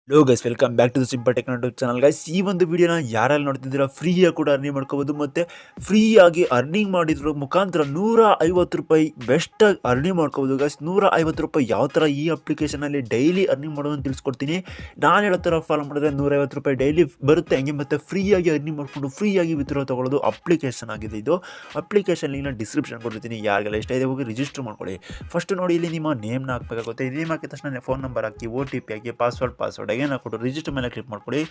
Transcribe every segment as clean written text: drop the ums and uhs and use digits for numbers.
Hello guys, welcome back to the simple tech channel guys. ಈ ಒಂದು ವಿಡಿಯೋನ ಯಾರೆಲ್ಲ ನೋಡ್ತಿದ್ದೀರಾ ಫ್ರೀಯಾಗಿ ಕೂಡ ಅರ್ನಿಂಗ್ ಮಾಡ್ಕೋಬೋದು. ಮತ್ತು ಫ್ರೀಯಾಗಿ ಅರ್ನಿಂಗ್ ಮಾಡಿದ್ರ ಮುಖಾಂತರ ₹150 ಬೆಸ್ಟಾಗಿ ಅರ್ನಿಂಗ್ ಮಾಡ್ಕೋಬೋದು ಗೈಸ್. ₹150 ಯಾವ ಥರ ಈ ಅಪ್ಲಿಕೇಶನಲ್ಲಿ ಡೈಲಿ ಅರ್ನಿಂಗ್ ಮಾಡೋದನ್ನು ತಿಳಿಸ್ಕೊಡ್ತೀನಿ. ನಾನು ಹೇಳೋ ಥರ ಫಾಲೋ ಮಾಡಿದ್ರೆ ₹150 ಡೈಲಿ ಬರುತ್ತೆ. ಹಂಗೆ ಮತ್ತು ಫ್ರೀಯಾಗಿ ಅರ್ನಿಂಗ್ ಮಾಡಿಕೊಂಡು ಫ್ರೀಯಾಗಿ ವಿತ್ಡ್ರಾ ತೊಗೊಳ್ಳೋದು ಅಪ್ಲಿಕೇಶನ್ ಆಗಿದೆ. ಇದು ಅಪ್ಲಿಕೇಶನ್ ಲಿಂಕ್ನ ಡಿಸ್ಕ್ರಿಪ್ಷನ್ ಕೊಡ್ತೀನಿ. ಯಾರಿಗೆಲ್ಲ ಇಷ್ಟ ಇದೆ ಹೋಗಿ ರಿಜಿಸ್ಟರ್ ಮಾಡ್ಕೊಳ್ಳಿ. ಫಸ್ಟ್ ನೋಡಿ, ಇಲ್ಲಿ ನಿಮ್ಮ ನೇಮ್ನ ಹಾಕಬೇಕಾಗುತ್ತೆ. ನೇಮ್ ಹಾಕಿದ ತಕ್ಷಣ ಫೋನ್ ನಂಬರ್ ಹಾಕಿ, OTP ಹಾಕಿ, ಪಾಸ್ವರ್ಡ್ ಏನು ಹಾಕ್ಬಿಟ್ಟು ರಿಜಿಸ್ಟರ್ ಮೇಲೆ ಕ್ಲಿಕ್ ಮಾಡ್ಕೊಳ್ಳಿ.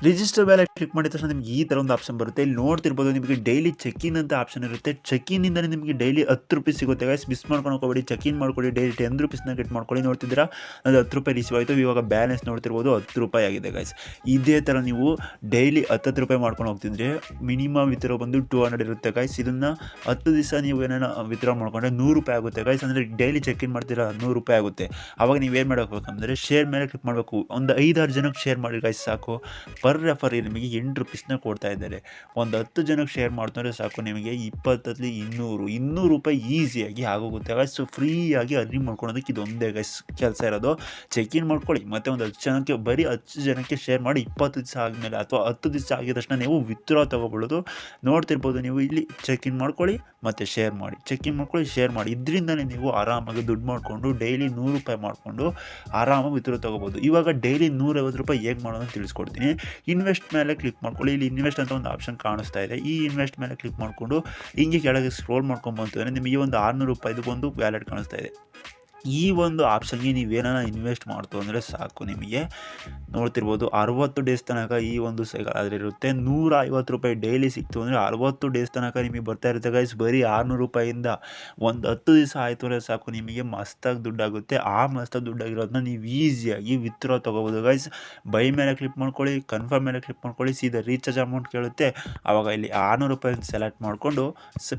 ರಿಜಿಸ್ಟರ್ ಮೇಲೆ ಕ್ಲಿಕ್ ಮಾಡಿದ ತಕ್ಷಣ ನಿಮಗೆ ಈ ಥರ ಒಂದು ಆಪ್ಷನ್ ಬರುತ್ತೆ. ಇಲ್ಲಿ ನೋಡ್ತಿರ್ಬೋದು, ನಿಮಗೆ ಡೈಲಿ ಚೆಕ್-ಇನ್ ಅಂತ ಆಪ್ಷನ್ ಇರುತ್ತೆ. ಚೆಕ್-ಇನ್ನಿಂದಲೇ ನಿಮಗೆ ಡೈಲಿ ₹10 ಸಿಗುತ್ತೆ ಗೈಸ್. ಮಿಸ್ ಮಾಡ್ಕೊಂಡು ಹೋಗಬೇಡಿ, ಚೆಕ್-ಇನ್ ಮಾಡ್ಕೊಳ್ಳಿ. ಡೈಲಿ ₹10 ಗೆಟ್ ಮಾಡ್ಕೊಳ್ಳಿ. ನೋಡ್ತಿದ್ದೀರಾ, ಅದು ₹10 ರಿಸೀವ್ ಆಯಿತು. ಇವಾಗ ಬ್ಯಾಲೆನ್ಸ್ ನೋಡ್ತಿರ್ಬೋದು, ₹10 ಆಗಿದೆ ಗೈಸ್. ಇದೇ ಥರ ನೀವು ಡೈಲಿ ₹10 ಮಾಡ್ಕೊಂಡು ಹೋಗ್ತಿದ್ರೆ ಮಿನಿಮಮ್ ವಿತ್ಡ್ರಾ ಬಂದು 200 ಇರುತ್ತೆ ಗೈಸ್. ಇದನ್ನು 10 ದಿವಸ ನೀವು ಏನೇನೋ ವಿತ್ಡ್ರಾ ಮಾಡ್ಕೊಂಡ್ರೆ ₹100 ಆಗುತ್ತೆ ಗೈಸ್. ಅಂದರೆ ಡೈಲಿ ಚೆಕ್-ಇನ್ ಮಾಡ್ತೀರಾ, ₹100 ಆಗುತ್ತೆ. ಆವಾಗ ನೀವೇನು ಮಾಡಬೇಕಂದ್ರೆ ಶೇರ್ ಮೇಲೆ ಕ್ಲಿಕ್ ಮಾಡಬೇಕು. ಒಂದು 5-6 ಜನಕ್ಕೆ ಶೇರ್ ಮಾಡಿ ಗೈಸ್, ಸಾಕು. ಪರ್ ರೆಫರ್ ನಿಮಗೆ ₹8 ಕೊಡ್ತಾ ಇದ್ದಾರೆ. ಒಂದು 10 ಜನಕ್ಕೆ ಶೇರ್ ಮಾಡ್ತಾರೆ ಸಾಕು, ನಿಮಗೆ 20 ₹200 ಈಸಿಯಾಗಿ ಆಗೋಗುತ್ತೆ ಗೈಸ್. ಸೊ ಫ್ರೀಯಾಗಿ ಅರ್ನಿಂಗ್ ಮಾಡ್ಕೊಳೋದಕ್ಕೆ ಇದೊಂದೇ ಗೈಸ್ ಕೆಲಸ ಇರೋದು. ಚೆಕ್-ಇನ್ ಮಾಡ್ಕೊಳ್ಳಿ, ಮತ್ತು ಒಂದು 10 ಜನಕ್ಕೆ, ಬರೀ 10 ಜನಕ್ಕೆ ಶೇರ್ ಮಾಡಿ. 20 ದಿವಸ ಆದಮೇಲೆ ಅಥವಾ 10 ದಿವಸ ಆಗಿದ ತಕ್ಷಣ ನೀವು ವಿತ್ಡ್ರಾ ತೊಗೊಬೋದು. ನೋಡ್ತಿರ್ಬೋದು ನೀವು, ಇಲ್ಲಿ ಚೆಕ್-ಇನ್ ಮಾಡ್ಕೊಳ್ಳಿ ಮತ್ತು ಶೇರ್ ಮಾಡಿ, ಚೆಕ್-ಇನ್ ಮಾಡ್ಕೊಳ್ಳಿ, ಶೇರ್ ಮಾಡಿ. ಇದರಿಂದಲೇ ನೀವು ಆರಾಮಾಗಿ ದುಡ್ಡು ಮಾಡಿಕೊಂಡು ಡೈಲಿ ₹100 ಮಾಡಿಕೊಂಡು ಆರಾಮಾಗಿ ವಿತ್ಡ್ರಾ ತೊಗೋಬೋದು. ಇವಾಗ ಡೈಲಿ ₹150 ಹೇಗೆ ಮಾಡೋದನ್ನು ತಿಳಿಸ್ಕೊಡ್ತೀನಿ. ಇನ್ವೆಸ್ಟ್ ಮೇಲೆ ಕ್ಲಿಕ್ ಮಾಡ್ಕೊಳ್ಳಿ. ಇಲ್ಲಿ ಇನ್ವೆಸ್ಟ್ ಅಂತ ಒಂದು ಆಪ್ಷನ್ ಕಾಣಿಸ್ತಾ ಇದೆ. ಈ ಇನ್ವೆಸ್ಟ್ ಮೇಲೆ ಕ್ಲಿಕ್ ಮಾಡಿಕೊಂಡು ಹಿಂಗೆ ಕೆಳಗೆ ಸ್ಕ್ರೋಲ್ ಮಾಡ್ಕೊಂಡು ಬಂತು ನಿಮಗೆ ಈ ಒಂದು ₹600 ಒಂದು ವ್ಯಾಲೆಟ್ ಕಾಣಿಸ್ತಾ ಇದೆ. ಈ ಒಂದು ಆಪ್ಷನ್ಗೆ ನೀವೇನಾರ ಇನ್ವೆಸ್ಟ್ ಮಾಡ್ತು ಅಂದರೆ ಸಾಕು, ನಿಮಗೆ ನೋಡ್ತಿರ್ಬೋದು 60 ಡೇಸ್ ತನಕ ಈ ಒಂದು ಸೈಕಲ್ ಇರುತ್ತೆ. ₹150 ಡೈಲಿ ಸಿಕ್ತು ಅಂದರೆ 60 ಡೇಸ್ ತನಕ ನಿಮಗೆ ಬರ್ತಾ ಇರುತ್ತೆ ಗೈಸ್. ಬರೀ ₹600 ಒಂದು 10 ದಿವಸ ಆಯಿತು ಅಂದರೆ ಸಾಕು, ನಿಮಗೆ ಮಸ್ತಾಗಿ ದುಡ್ಡಾಗುತ್ತೆ. ಆ ಮಸ್ತಾಗಿ ದುಡ್ಡಾಗಿರೋದನ್ನ ನೀವು ಈಸಿಯಾಗಿ ವಿತ್ಡ್ರಾ ತೊಗೋಬೋದು ಗೈಸ್. ಬೈ ಮೇಲೆ ಕ್ಲಿಕ್ ಮಾಡ್ಕೊಳ್ಳಿ, ಕನ್ಫರ್ಮ್ ಮೇಲೆ ಕ್ಲಿಕ್ ಮಾಡ್ಕೊಳ್ಳಿ. ಸೀದಾ ರೀಚಾರ್ಜ್ ಅಮೌಂಟ್ ಕೇಳುತ್ತೆ. ಆವಾಗ ಇಲ್ಲಿ ₹600 ಸೆಲೆಕ್ಟ್ ಮಾಡಿಕೊಂಡು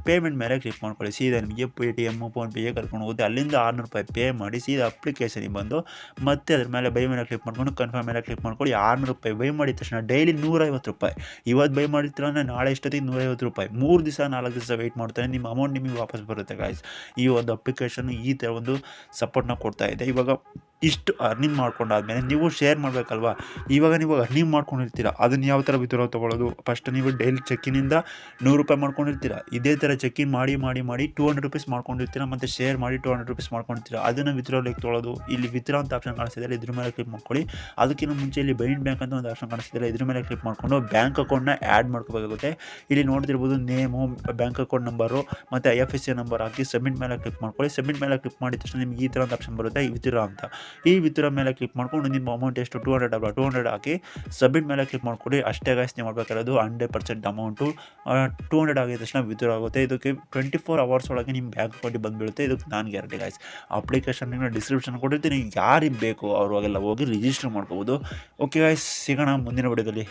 ಪೇಮೆಂಟ್ ಮೇಲೆ ಕ್ಲಿಕ್ ಮಾಡ್ಕೊಳ್ಳಿ. ಸೀದಾ ನಿಮಗೆ ಪೇಟಿಎಮ್, ಫೋನ್ಪೇಗೆ ಕರ್ಕೊಂಡು ಹೋಗುತ್ತೆ. ಅಲ್ಲಿಂದ ₹600 ಪೇ ಮಾಡಿ ಸೀದಾ ಅಪ್ಲಿಕೇಶನಿಗೆ ಬಂದು ಮತ್ತೆ ಅದ್ರ ಮೇಲೆ ಬೈ ಮೇಲೆ ಕ್ಲಿಕ್ ಮಾಡ್ಕೊಂಡು ಕನ್ಫರ್ಮ್ ಮೇಲೆ ಕ್ಲಿಕ್ ಮಾಡ್ಕೊಳ್ಳಿ. ₹600 ಬೈ ಮಾಡಿದ ತಕ್ಷಣ ಡೈಲಿ ₹150. ಇವತ್ತು ಬೈ ಮಾಡಿರ್ತೀರ ಅಂದರೆ ನಾಳೆ ಇಷ್ಟೊತ್ತಿಗೆ ₹150. 3 ದಿವಸ 4 ದಿವಸ ವೆಯ್ಟ್ ಮಾಡ್ತಾರೆ, ನಿಮ್ಮ ಅಮೌಂಟ್ ನಿಮಗೆ ವಾಪಸ್ ಬರುತ್ತೆ ಗಾಯ್ಸ್. ಈ ಒಂದು ಅಪ್ಲಿಕೇಶನ್ ಈ ಥರ ಒಂದು ಸಪೋರ್ಟ್ನ ಕೊಡ್ತಾ ಇದೆ. ಇವಾಗ ಇಷ್ಟು ಅರ್ನಿಂಗ್ ಮಾಡ್ಕೊಂಡಾದ್ಮೇಲೆ ನೀವು ಶೇರ್ ಮಾಡಬೇಕಲ್ವಾ. ಇವಾಗ ನೀವು ಅರ್ನಿಂಗ್ ಮಾಡ್ಕೊಂಡಿರ್ತೀರ, ಅದನ್ನು ಯಾವ ಥರ ವಿತ್ಡ್ರಾ ತೊಗೊಳ್ಳೋದು. ಫಸ್ಟ್ ನೀವು ಡೈಲಿ ಚೆಕ್-ಇನ್ನಿಂದ ₹100 ಮಾಡ್ಕೊಂಡಿರ್ತೀರ. ಇದೇ ಥರ ಚೆಕ್-ಇನ್ ಮಾಡಿ ₹200 ಮಾಡ್ಕೊಂಡಿರ್ತೀರ, ಮತ್ತು ಶೇರ್ ಮಾಡಿ $200 ಮಾಡ್ಕೊಂಡಿರ್ತೀರ. ಅದನ್ನು ವಿತ್ಡ್ರಾ ಲೆಕ್ಕ ತೊಗೊಳ್ಳೋದು. ಇಲ್ಲಿ ವಿತ್ಡ್ರಾ ಅಂತ ಆಪ್ಷನ್ ಕಾಣಿಸ್ತಿದೆ, ಇದ್ರ ಮೇಲೆ ಕ್ಲಿಕ್ ಮಾಡ್ಕೊಳ್ಳಿ. ಅದಕ್ಕಿಂತ ಮುಂಚೆ ಇಲ್ಲಿ ಬೈಂಡ್ ಬ್ಯಾಂಕ್ ಅಂತ ಒಂದು ಆಪ್ಷನ್ ಕಾಣಿಸ್ತಿದೆ, ಇದ್ರ ಮೇಲೆ ಕ್ಲಿಕ್ ಮಾಡಿಕೊಂಡು ಬ್ಯಾಂಕ್ ಅಕೌಂಟ್ನ ಆ್ಯಡ್ ಮಾಡ್ಕೋಬೇಕಾಗುತ್ತೆ. ಇಲ್ಲಿ ನೋಡ್ತಿರ್ಬೋದು, ನೇಮು, ಬ್ಯಾಂಕ್ ಅಕೌಂಟ್ ನಂಬರು ಮತ್ತು IFSC ನಂಬರ್ ಹಾಕಿ ಸಬ್ಮಿಟ್ ಮೇಲೆ ಕ್ಲಿಕ್ ಮಾಡ್ಕೊಳ್ಳಿ. ಸಬ್ಮಿಟ್ ಮೇಲೆ ಕ್ಲಿಕ್ ಮಾಡಿದ ತಕ್ಷಣ ನಿಮಗೆ ಈ ಥರ ಒಂದು ಆಪ್ಷನ್ ಬರುತ್ತೆ, ವಿತ್ಡ್ರಾ ಅಂತ. ಈ ವಿತ್ಡ್ರಾ ಮೇಲೆ ಕ್ಲಿಕ್ ಮಾಡ್ಕೊಂಡು ನಿಮ್ಮ ಅಮೌಂಟ್ ಎಷ್ಟು $200 ಹಾಕಿ ಸಬ್ಮಿಟ್ ಮೇಲೆ ಕ್ಲಿಕ್ ಮಾಡ್ಕೊಳ್ಳಿ. ಅಷ್ಟೇ ಗಾಯ್ಸ್, ನೀವು ಮಾಡಬೇಕಾಗಿರೋದು 100% ಅಮೌಂಟು 200 ಆಗಿದ ತಕ್ಷಣ ವಿತ್ಡ್ರಾ ಆಗುತ್ತೆ. ಇದಕ್ಕೆ 24 ಅವರ್ಸ್ ಒಳಗೆ ನಿಮ್ಮ ಬ್ಯಾಂಕ್ ಅಕೌಂಟಿಗೆ ಬಂದುಬಿಡುತ್ತೆ. ಇದಕ್ಕೆ ನಾನು ಗ್ಯಾರಂಟಿ ಗಾಯ್ಸ್. ಅಪ್ಲಿಕೇಶನ್ ಡಿಸ್ಕ್ರಿಪ್ಷನ್ ಕೊಟ್ಟಿರ್ತೀನಿ, ಯಾರಿಗೆ ಬೇಕು ಅವ್ರಿಗೆಲ್ಲ ಹೋಗಿ ರಿಜಿಸ್ಟರ್ ಮಾಡ್ಕೋಬೋದು. ಓಕೆ ಗಾಯ್ಸ್, ಸಿಗೋಣ ಮುಂದಿನ ವಿಡಿಯೋದಲ್ಲಿ.